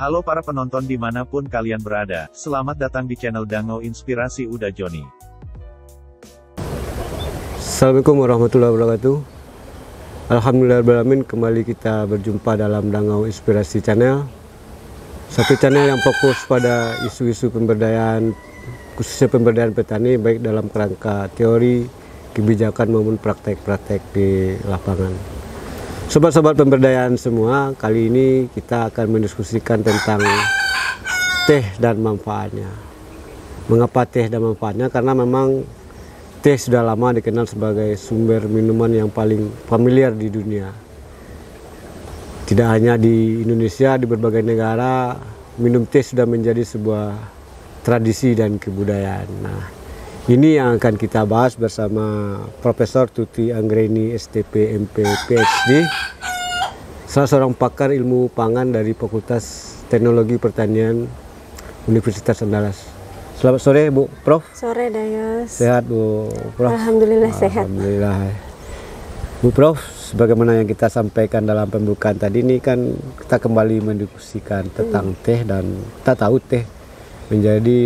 Halo para penonton dimanapun kalian berada, selamat datang di channel Dango Inspirasi Uda Joni. Assalamualaikum warahmatullahi wabarakatuh. Alhamdulillahirrahmanirrahim, kembali kita berjumpa dalam Dango Inspirasi Channel. Satu channel yang fokus pada isu-isu pemberdayaan, khususnya pemberdayaan petani, baik dalam kerangka teori, kebijakan maupun praktek-praktek di lapangan. Sobat-sobat pemberdayaan semua, kali ini kita akan mendiskusikan tentang teh dan manfaatnya. Mengapa teh dan manfaatnya? Karena memang teh sudah lama dikenal sebagai sumber minuman yang paling familiar di dunia. Tidak hanya di Indonesia, di berbagai negara, minum teh sudah menjadi sebuah tradisi dan kebudayaan. Nah, ini yang akan kita bahas bersama Profesor Tuti Anggreni, STP, MP, PhD, salah seorang pakar ilmu pangan dari Fakultas Teknologi Pertanian Universitas Andalas. Selamat sore Bu Prof. Sore Dayos. Sehat Bu Prof. Alhamdulillah sehat. Alhamdulillah. Bu Prof, sebagaimana yang kita sampaikan dalam pembukaan tadi, ini kan kita kembali mendiskusikan tentang teh, dan kita tahu teh menjadi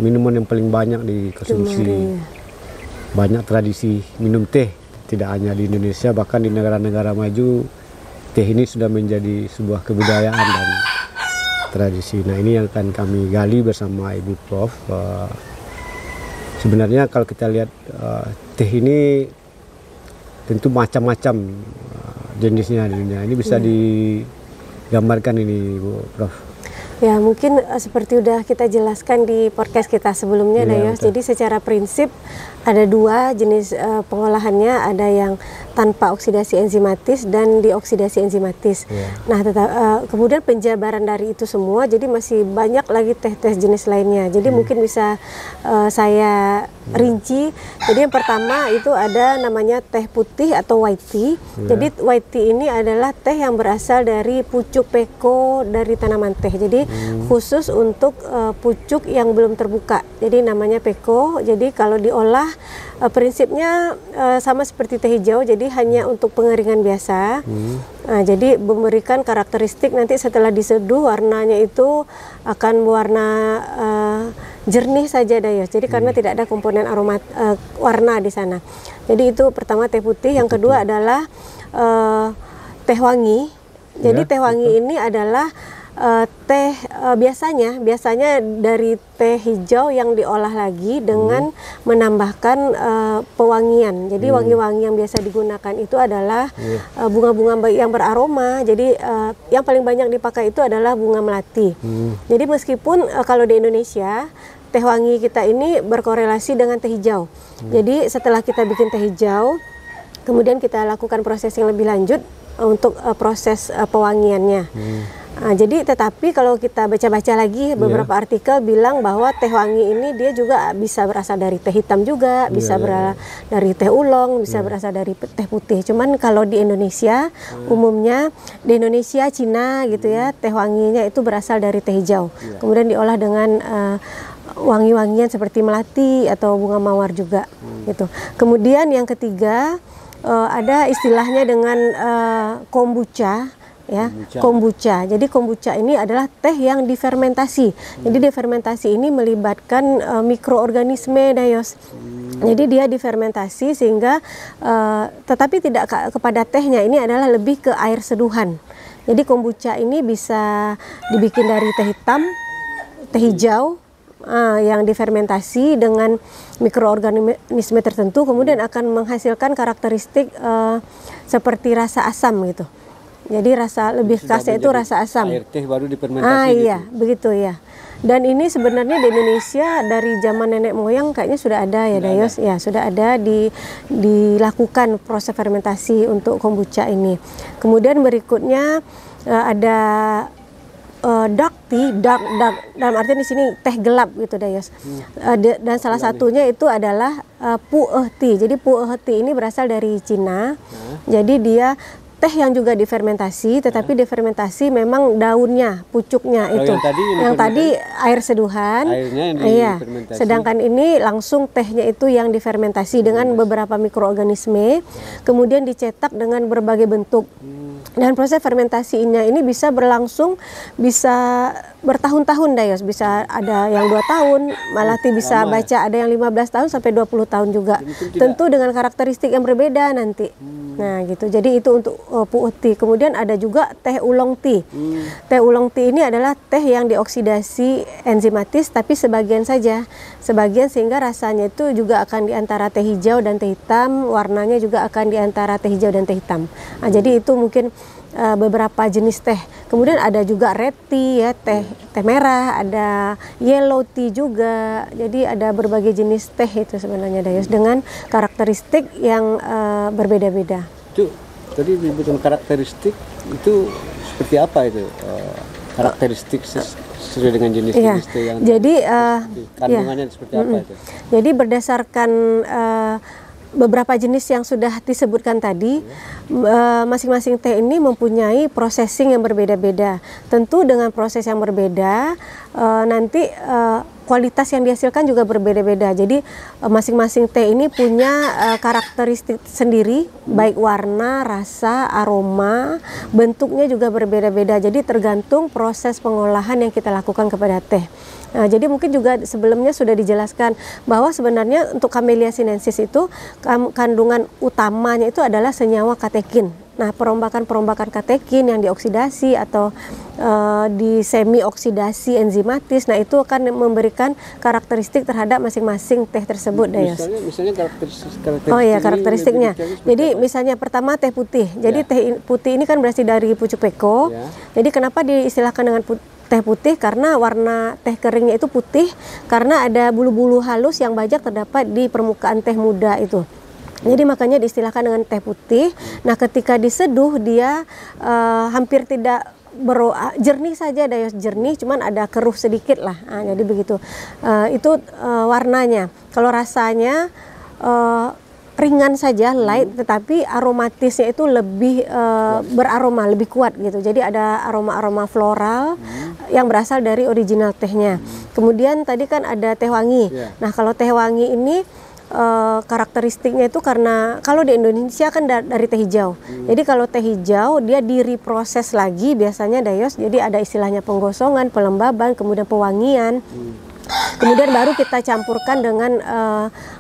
minuman yang paling banyak dikonsumsi. Banyak tradisi minum teh, tidak hanya di Indonesia, bahkan di negara-negara maju teh ini sudah menjadi sebuah kebudayaan dan tradisi. Nah, ini yang akan kami gali bersama Ibu Prof. Sebenarnya kalau kita lihat teh ini tentu macam-macam jenisnya di dunia. Ini bisa digambarkan ini Bu Prof. Ya, mungkin seperti udah kita jelaskan di podcast kita sebelumnya, Dayos. Jadi secara prinsip ada dua jenis pengolahannya, ada yang tanpa oksidasi enzimatis dan dioksidasi enzimatis. Nah, kemudian penjabaran dari itu semua, jadi masih banyak lagi teh-teh jenis lainnya. Jadi mungkin bisa saya rinci. Jadi yang pertama itu ada namanya teh putih atau white tea. Jadi white tea ini adalah teh yang berasal dari pucuk peko dari tanaman teh. Jadi khusus untuk pucuk yang belum terbuka. Jadi namanya peko. Jadi kalau diolah prinsipnya sama seperti teh hijau, jadi hanya untuk pengeringan biasa. Nah, jadi memberikan karakteristik nanti setelah diseduh warnanya itu akan berwarna jernih saja, Dayos. Jadi karena tidak ada komponen aroma warna di sana. Jadi itu pertama teh putih. Yang kedua adalah teh wangi. Jadi teh wangi ini adalah teh biasanya dari teh hijau yang diolah lagi dengan menambahkan pewangian. Jadi wangi-wangi yang biasa digunakan itu adalah bunga-bunga yang beraroma. Jadi yang paling banyak dipakai itu adalah bunga melati. Jadi meskipun kalau di Indonesia teh wangi kita ini berkorelasi dengan teh hijau. Jadi setelah kita bikin teh hijau, kemudian kita lakukan proses yang lebih lanjut untuk proses pewangiannya. Nah, jadi tetapi kalau kita baca-baca lagi beberapa artikel bilang bahwa teh wangi ini dia juga bisa berasal dari teh hitam juga, bisa berasal dari teh oolong, bisa berasal dari teh putih. Cuman kalau di Indonesia umumnya di Indonesia, Cina gitu ya, teh wanginya itu berasal dari teh hijau. Kemudian diolah dengan wangi-wangian seperti melati atau bunga mawar juga gitu. Kemudian yang ketiga ada istilahnya dengan kombucha. Kombucha. Jadi kombucha ini adalah teh yang difermentasi. Jadi difermentasi ini melibatkan mikroorganisme, Dayos. Jadi dia difermentasi sehingga tetapi tidak kepada tehnya, ini adalah lebih ke air seduhan. Jadi kombucha ini bisa dibikin dari teh hitam, teh hijau yang difermentasi dengan mikroorganisme tertentu, kemudian akan menghasilkan karakteristik seperti rasa asam gitu. Jadi rasa lebih khasnya itu rasa asam. Air teh baru difermentasi gitu. Iya, begitu ya. Dan ini sebenarnya di Indonesia dari zaman nenek moyang kayaknya sudah ada ya, Dayos. Ya, sudah ada dilakukan proses fermentasi untuk kombucha ini. Kemudian berikutnya ada dark tea, dark dalam artian di sini teh gelap gitu, Dayos. Dan salah satunya itu adalah pu'eh tea. Jadi pu'eh tea ini berasal dari Cina. Jadi dia teh yang juga difermentasi, tetapi difermentasi memang daunnya, pucuknya Kalau itu. yang tadi Air seduhan. airnya yang Iya. difermentasi. Sedangkan ini langsung tehnya itu yang difermentasi dengan beberapa mikroorganisme, kemudian dicetak dengan berbagai bentuk. Dan proses fermentasinya ini bisa berlangsung, bisa bertahun-tahun Dayos, bisa ada yang 2 tahun, malah bisa lama ya? baca ada yang 15 tahun sampai 20 tahun juga. Tentu dengan karakteristik yang berbeda nanti. Nah gitu, jadi itu untuk pu'uh tea. Kemudian ada juga teh oolong tea. Teh oolong tea ini adalah teh yang dioksidasi enzimatis, tapi sebagian saja. Sebagian sehingga rasanya itu juga akan di antara teh hijau dan teh hitam, warnanya juga akan di antara teh hijau dan teh hitam. Nah, jadi itu mungkin beberapa jenis teh. Kemudian ada juga red tea ya, teh merah, ada yellow tea juga. Jadi ada berbagai jenis teh itu sebenarnya Dayos dengan karakteristik yang berbeda-beda. Itu tadi disebutkan karakteristik itu seperti apa itu? Karakteristik sesuai dengan jenis-jenis teh yang jadi kandungannya seperti apa itu? Jadi berdasarkan beberapa jenis yang sudah disebutkan tadi, masing-masing teh ini mempunyai processing yang berbeda-beda. Tentu dengan proses yang berbeda, nanti kualitas yang dihasilkan juga berbeda-beda. Jadi masing-masing teh ini punya karakteristik sendiri, baik warna, rasa, aroma, bentuknya juga berbeda-beda. Jadi tergantung proses pengolahan yang kita lakukan kepada teh. Nah, jadi mungkin juga sebelumnya sudah dijelaskan bahwa sebenarnya untuk Camellia sinensis itu kandungan utamanya itu adalah senyawa katekin. Nah, perombakan-perombakan katekin yang dioksidasi atau di semi oksidasi enzimatis, nah itu akan memberikan karakteristik terhadap masing-masing teh tersebut, Dayos. Misalnya karakteristik Oh iya, karakteristiknya. Jadi misalnya pertama teh putih. Jadi teh putih ini kan berasal dari pucuk peko. Jadi kenapa diistilahkan dengan teh putih? Karena warna teh keringnya itu putih karena ada bulu-bulu halus yang banyak terdapat di permukaan teh muda itu. Jadi makanya diistilahkan dengan teh putih. Nah, ketika diseduh dia hampir tidak jernih saja, Dayos, jernih, cuman ada keruh sedikit lah. Nah, jadi begitu. Itu warnanya. Kalau rasanya ringan saja, light, tetapi aromatisnya itu lebih beraroma, lebih kuat gitu. Jadi ada aroma-aroma floral yang berasal dari original tehnya. Kemudian tadi kan ada teh wangi. Nah, kalau teh wangi ini karakteristiknya itu karena kalau di Indonesia kan dari teh hijau. Jadi kalau teh hijau dia direproses lagi biasanya, Dayos. Jadi ada istilahnya penggosongan, pelembaban, kemudian pewangian. Kemudian baru kita campurkan dengan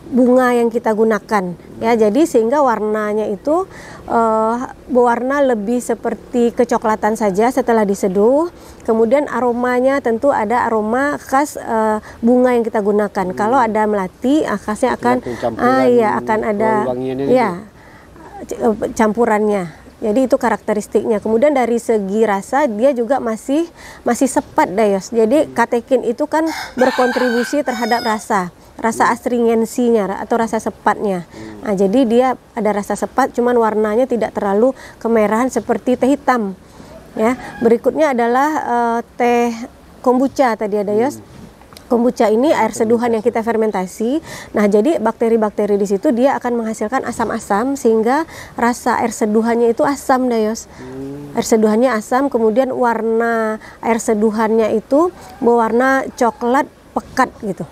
bunga yang kita gunakan ya, jadi sehingga warnanya itu berwarna lebih seperti kecoklatan saja setelah diseduh. Kemudian aromanya tentu ada aroma khas bunga yang kita gunakan. Kalau ada melati, khasnya akan akan ada ya campurannya. Jadi itu karakteristiknya. Kemudian dari segi rasa dia juga masih sepat, Dayos. Jadi katekin itu kan berkontribusi terhadap rasa astringensinya atau rasa sepatnya. Nah, jadi dia ada rasa sepat, cuman warnanya tidak terlalu kemerahan seperti teh hitam. Ya, berikutnya adalah teh kombucha tadi, Dayos. Kombucha ini air seduhan yang kita fermentasi. Nah, jadi bakteri-bakteri di situ dia akan menghasilkan asam-asam sehingga rasa air seduhannya itu asam, Dayos. Air seduhannya asam, kemudian warna air seduhannya itu berwarna coklat pekat gitu.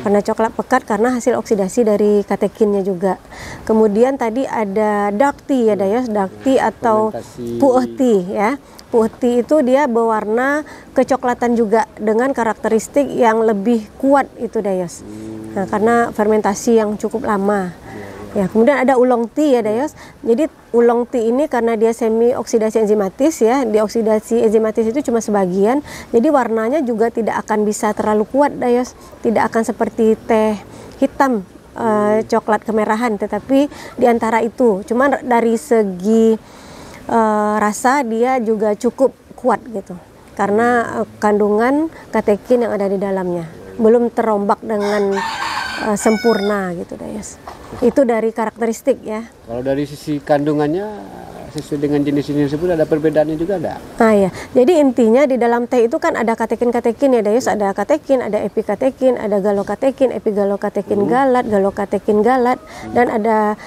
Warna coklat pekat karena hasil oksidasi dari katekinnya juga. Kemudian tadi ada dark tea ya, Dayos, dark tea atau pu'uh tea ya. Pu'uh tea itu dia berwarna kecoklatan juga dengan karakteristik yang lebih kuat itu, Dayos. Nah, karena fermentasi yang cukup lama. Ya, kemudian ada oolong tea ya, Dayos. Jadi oolong tea ini karena dia semi oksidasi enzimatis ya, dioksidasi enzimatis itu cuma sebagian. Jadi warnanya juga tidak akan bisa terlalu kuat, Dayos. Tidak akan seperti teh hitam coklat kemerahan, tetapi di antara itu. Cuman dari segi rasa dia juga cukup kuat gitu. Karena kandungan katekin yang ada di dalamnya belum terombak dengan sempurna gitu, Dayos. Itu dari karakteristik ya. Kalau dari sisi kandungannya sesuai dengan jenis-jenis tersebut ada perbedaannya juga ada? Ah ya, jadi intinya di dalam teh itu kan ada katekin-katekin ya Dayus, ada katekin, ada epikatekin, ada galokatekin, epigalokatekin galat, galokatekin galat, dan ada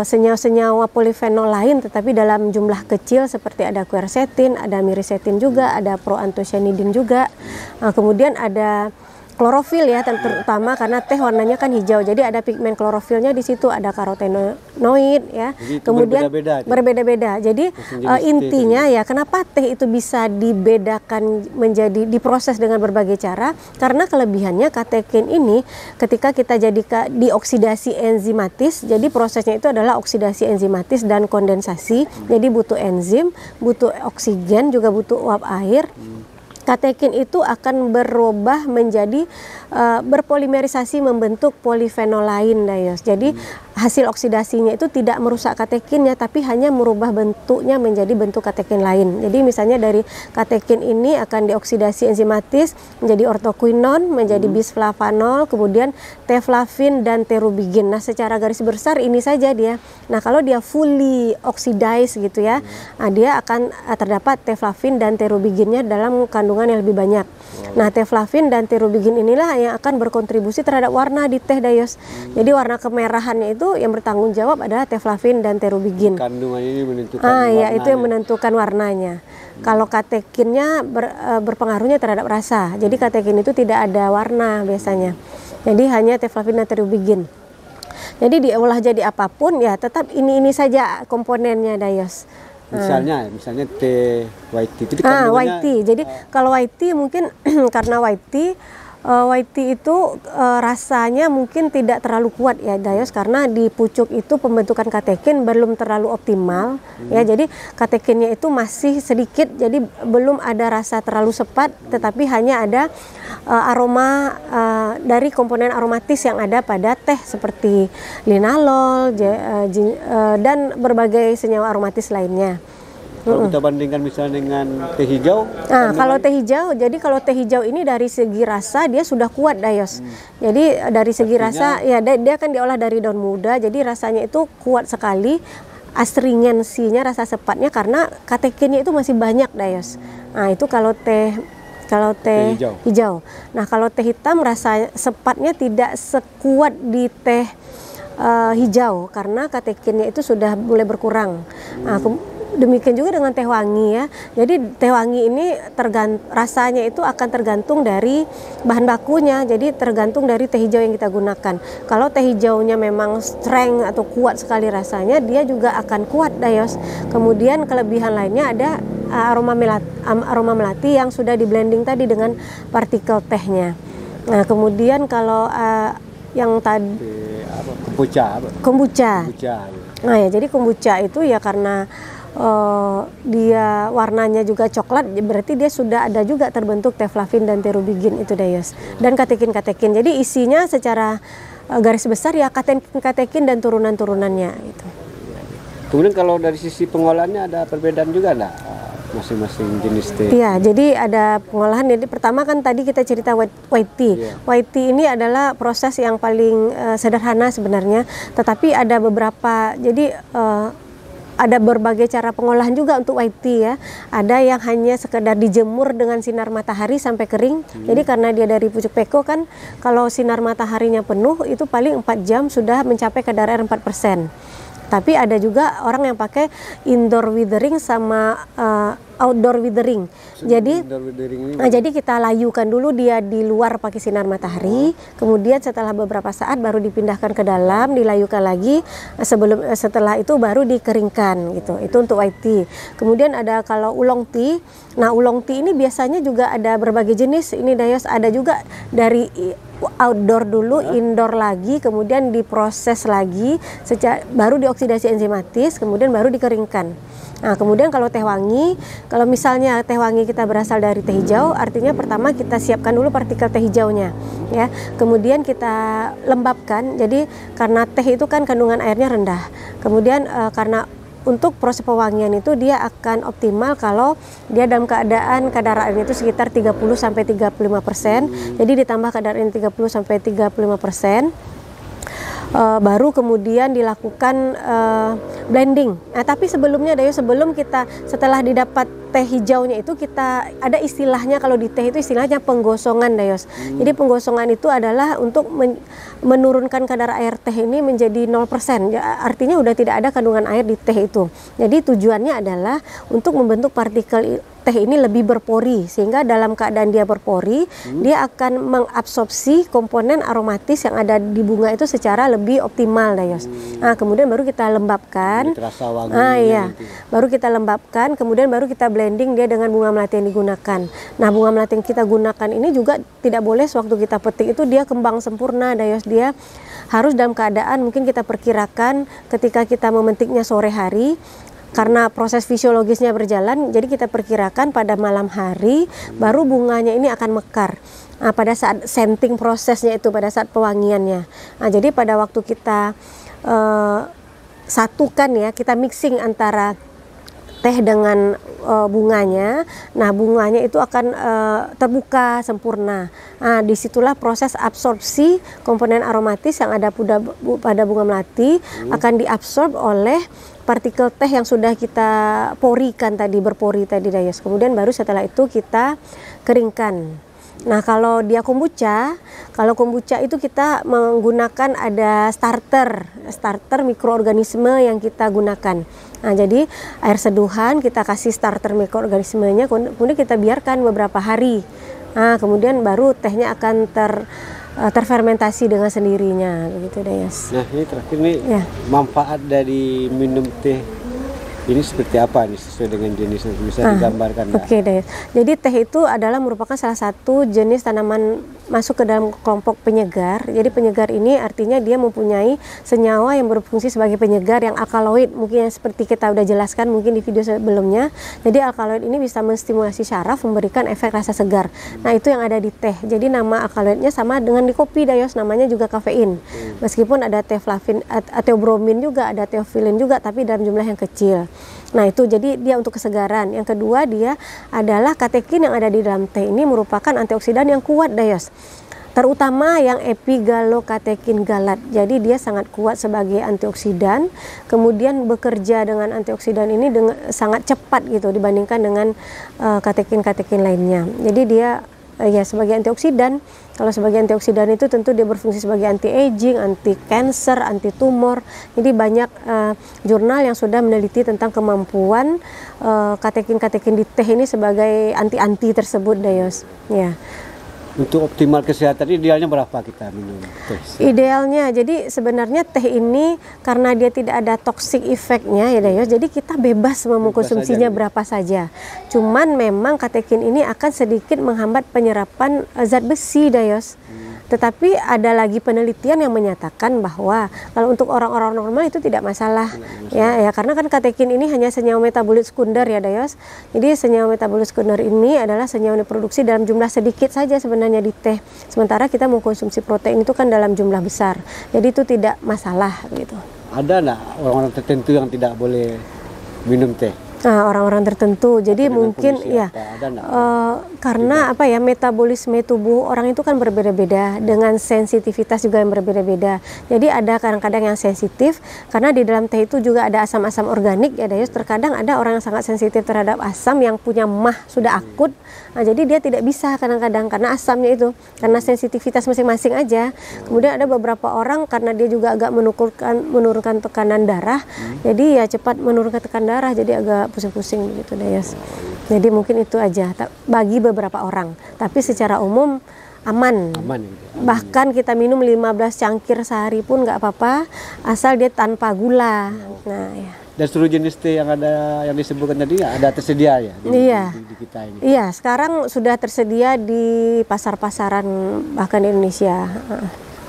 senyawa-senyawa polifenol lain tetapi dalam jumlah kecil seperti ada quercetin, ada miricetin juga, ada proanthocyanidin juga. Nah, kemudian ada klorofil ya, terutama karena teh warnanya kan hijau, jadi ada pigmen klorofilnya di situ, ada karotenoid ya. Jadi kemudian berbeda-beda. Jadi intinya ya, kenapa teh itu bisa dibedakan menjadi diproses dengan berbagai cara? Karena kelebihannya katekin ini ketika kita jadi dioksidasi enzimatis, jadi prosesnya itu adalah oksidasi enzimatis dan kondensasi. Jadi butuh enzim, butuh oksigen, juga butuh uap air. Katekin itu akan berubah menjadi berpolimerisasi membentuk polifenol lain, Dayos. Jadi hasil oksidasinya itu tidak merusak katekinnya, tapi hanya merubah bentuknya menjadi bentuk katekin lain. Jadi misalnya dari katekin ini akan dioksidasi enzimatis menjadi ortoquinon, menjadi bisflavanol, kemudian teflavin dan terubigin. Nah, secara garis besar ini saja dia. Nah, kalau dia fully oxidized gitu ya, nah, dia akan terdapat teflavin dan terubiginnya dalam kandungan yang lebih banyak. Nah, teflavin dan terubigin inilah yang akan berkontribusi terhadap warna di teh, Dayos. Jadi warna kemerahannya itu yang bertanggung jawab adalah teflavin dan terubigin. Kandungan ini menentukan ya, itu yang menentukan warnanya. Kalau katekinnya berpengaruhnya terhadap rasa. Jadi katekin itu tidak ada warna biasanya. Jadi hanya teflavin dan terubigin. Jadi diolah jadi apapun ya tetap ini saja komponennya, Dayos. Misalnya teh white tea itu kandungannya. White tea. Jadi kalau white tea mungkin karena white tea itu rasanya mungkin tidak terlalu kuat ya, Dayos, karena di pucuk itu pembentukan katekin belum terlalu optimal ya. Jadi katekinnya itu masih sedikit, jadi belum ada rasa terlalu sepat, tetapi hanya ada aroma dari komponen aromatis yang ada pada teh seperti linalol dan berbagai senyawa aromatis lainnya. Kalau kita bandingkan misalnya dengan teh hijau. Kalau teh hijau, jadi kalau teh hijau ini dari segi rasa dia sudah kuat, Dayos. Jadi dari segi rasa ya dia kan diolah dari daun muda, jadi rasanya itu kuat sekali. Astringensinya, rasa sepatnya karena katekinnya itu masih banyak, Dayos. Nah, itu kalau teh hijau. Nah, kalau teh hitam rasa sepatnya tidak sekuat di teh hijau karena katekinnya itu sudah mulai berkurang. Nah, demikian juga dengan teh wangi ya. Jadi teh wangi ini rasanya itu akan tergantung dari bahan bakunya. Jadi tergantung dari teh hijau yang kita gunakan. Kalau teh hijaunya memang strength atau kuat sekali rasanya, dia juga akan kuat, Dayos. Kemudian kelebihan lainnya ada aroma melati yang sudah di blending tadi dengan partikel tehnya. Nah, kemudian kalau yang tadi kombucha. Nah ya, jadi kombucha itu ya karena dia warnanya juga coklat, berarti dia sudah ada juga terbentuk teflavin dan terubigin itu, Dayos, dan katekin. Jadi isinya secara garis besar ya katekin dan turunan-turunannya itu. Kemudian kalau dari sisi pengolahannya ada perbedaan juga enggak masing-masing jenis teh? Iya, jadi ada pengolahan. Jadi pertama kan tadi kita cerita white tea. Yeah. White tea ini adalah proses yang paling sederhana sebenarnya, tetapi ada beberapa, jadi ada berbagai cara pengolahan juga untuk white tea ya. Ada yang hanya sekedar dijemur dengan sinar matahari sampai kering. Jadi karena dia dari pucuk peko kan, kalau sinar mataharinya penuh itu paling 4 jam sudah mencapai kadar air 4%. Tapi ada juga orang yang pakai indoor withering sama outdoor withering. Jadi jadi kita layukan dulu dia di luar pakai sinar matahari, kemudian setelah beberapa saat baru dipindahkan ke dalam, dilayukan lagi, setelah itu baru dikeringkan gitu. Itu untuk white tea. Kemudian ada kalau oolong tea. Nah, oolong tea ini biasanya juga ada berbagai jenis. Ini, Dayos, ada juga dari outdoor dulu, indoor lagi, kemudian diproses lagi, baru dioksidasi enzimatis, kemudian baru dikeringkan. Nah, kemudian kalau teh wangi, kalau misalnya teh wangi kita berasal dari teh hijau, artinya pertama kita siapkan dulu partikel teh hijaunya, ya. Kemudian kita lembabkan. Jadi karena teh itu kan kandungan airnya rendah. Kemudian karena untuk proses pewangian itu dia akan optimal kalau dia dalam keadaan kadar airnya itu sekitar 30-35%. Jadi ditambah kadar air 30-35%. baru kemudian dilakukan blending. Nah, tapi sebelumnya Dayo, sebelum kita setelah didapat teh hijaunya itu, kita ada istilahnya, kalau di teh itu istilahnya penggosongan, Dayos. Jadi penggosongan itu adalah untuk menurunkan kadar air teh ini menjadi 0%. Ya, artinya udah tidak ada kandungan air di teh itu. Jadi tujuannya adalah untuk membentuk partikel teh ini lebih berpori, sehingga dalam keadaan dia berpori, dia akan mengabsorpsi komponen aromatis yang ada di bunga itu secara lebih optimal, Dayos. Nah, kemudian baru kita lembabkan. Terasa wangi. Iya. Baru kita lembabkan, kemudian baru kita blending dia dengan bunga melati yang digunakan. Nah, bunga melati yang kita gunakan ini juga tidak boleh sewaktu kita petik itu dia kembang sempurna, Dayos. Dia harus dalam keadaan mungkin kita perkirakan ketika kita memetiknya sore hari, karena proses fisiologisnya berjalan, jadi kita perkirakan pada malam hari baru bunganya ini akan mekar. Nah, pada saat scenting prosesnya itu, pada saat pewangiannya. Nah, jadi pada waktu kita satukan ya, kita mixing antara teh dengan bunganya. Nah, bunganya itu akan terbuka sempurna. Nah, disitulah proses absorpsi komponen aromatis yang ada pada bunga melati akan diabsorb oleh partikel teh yang sudah kita porikan tadi, berpori tadi, Dayos. Kemudian baru setelah itu kita keringkan. Nah, kalau dia kombucha, kalau kombucha itu kita menggunakan ada starter mikroorganisme yang kita gunakan. Nah, jadi air seduhan kita kasih starter mikroorganismenya, kemudian kita biarkan beberapa hari. Nah, kemudian baru tehnya akan terfermentasi dengan sendirinya, begitu, Dayas. Nah, ini terakhir nih, manfaat dari minum teh ini seperti apa nih, sesuai dengan jenisnya, bisa digambarkan? Oke, Dayas. Jadi teh itu adalah merupakan salah satu jenis tanaman masuk ke dalam kelompok penyegar. Jadi penyegar ini artinya dia mempunyai senyawa yang berfungsi sebagai penyegar yang alkaloid, mungkin yang seperti kita udah jelaskan mungkin di video sebelumnya. Jadi alkaloid ini bisa menstimulasi syaraf, memberikan efek rasa segar. Nah, itu yang ada di teh. Jadi nama alkaloidnya sama dengan di kopi, Dayos, namanya juga kafein. Meskipun ada teoflavin, teobromin juga, ada teofilin juga, tapi dalam jumlah yang kecil. Nah, itu jadi dia untuk kesegaran. Yang kedua, dia adalah katekin yang ada di dalam teh ini merupakan antioksidan yang kuat, Dayos. Terutama yang epigalokatekin galat. Jadi dia sangat kuat sebagai antioksidan. Kemudian bekerja dengan antioksidan ini sangat cepat gitu dibandingkan dengan katekin-katekin lainnya. Jadi dia ya sebagai antioksidan. Kalau sebagai antioksidan itu tentu dia berfungsi sebagai anti-aging, anti-cancer, anti-tumor. Jadi banyak jurnal yang sudah meneliti tentang kemampuan katekin-katekin di teh ini sebagai anti-anti tersebut, Dayos. Ya. Untuk optimal kesehatan idealnya berapa kita minum teh? Idealnya, jadi sebenarnya teh ini karena dia tidak ada toxic effect-nya ya, Dayos, jadi kita bebas mengkonsumsinya berapa saja. Cuman memang katekin ini akan sedikit menghambat penyerapan zat besi, Dayos. Tetapi ada lagi penelitian yang menyatakan bahwa kalau untuk orang-orang normal itu tidak masalah. Ya, karena kan katekin ini hanya senyawa metabolit sekunder ya, Dayos. Jadi senyawa metabolit sekunder ini adalah senyawa yang diproduksi dalam jumlah sedikit saja sebenarnya di teh. Sementara kita mengkonsumsi protein itu kan dalam jumlah besar. Jadi itu tidak masalah gitu. Ada nggak orang-orang tertentu yang tidak boleh minum teh? Nah, orang-orang tertentu, jadi mungkin ya karena apa ya, metabolisme tubuh orang itu kan berbeda-beda, dengan sensitivitas juga yang berbeda-beda. Jadi ada kadang-kadang yang sensitif karena di dalam teh itu juga ada asam-asam organik ya, Dayos. Terkadang ada orang yang sangat sensitif terhadap asam yang punya MAH sudah akut. Nah, jadi dia tidak bisa kadang-kadang karena asamnya itu, karena sensitivitas masing-masing aja. Kemudian ada beberapa orang karena dia juga agak menurunkan tekanan darah, jadi ya cepat menurunkan tekanan darah, jadi agak pusing-pusing begitu, Dayos. Jadi mungkin itu aja bagi beberapa orang, tapi secara umum aman. Bahkan kita minum 15 cangkir sehari pun nggak apa-apa, asal dia tanpa gula. Nah, ya. Dan seluruh jenis teh yang ada yang disebutkan tadi ada tersedia ya di kita ini. Iya, sekarang sudah tersedia di pasar-pasaran bahkan di Indonesia.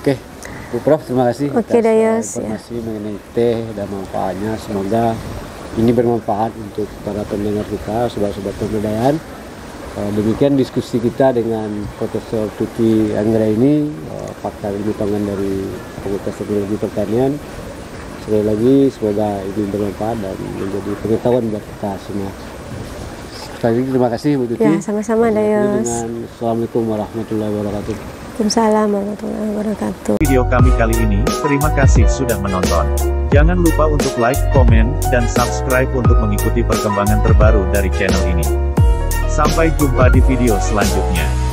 Oke, Bu Prof, terima kasih atas Dayos, informasi mengenai teh dan manfaatnya. Semoga ini bermanfaat untuk para pendengar kita, sobat-sobat pemberdayaan. Demikian diskusi kita dengan Profesor Tuti Anggra ini, pakar ilmu pangan dari Fakultas Teknologi Pertanian. Sekali lagi semoga ini bermanfaat dan menjadi pengetahuan buat kita semua. Sekali lagi terima kasih Bu Tuti. Ya, sama-sama, Dayos. Assalamualaikum warahmatullahi wabarakatuh. Waalaikumsalam warahmatullahi wabarakatuh. Video kami kali ini, terima kasih sudah menonton. Jangan lupa untuk like, komen, dan subscribe untuk mengikuti perkembangan terbaru dari channel ini. Sampai jumpa di video selanjutnya.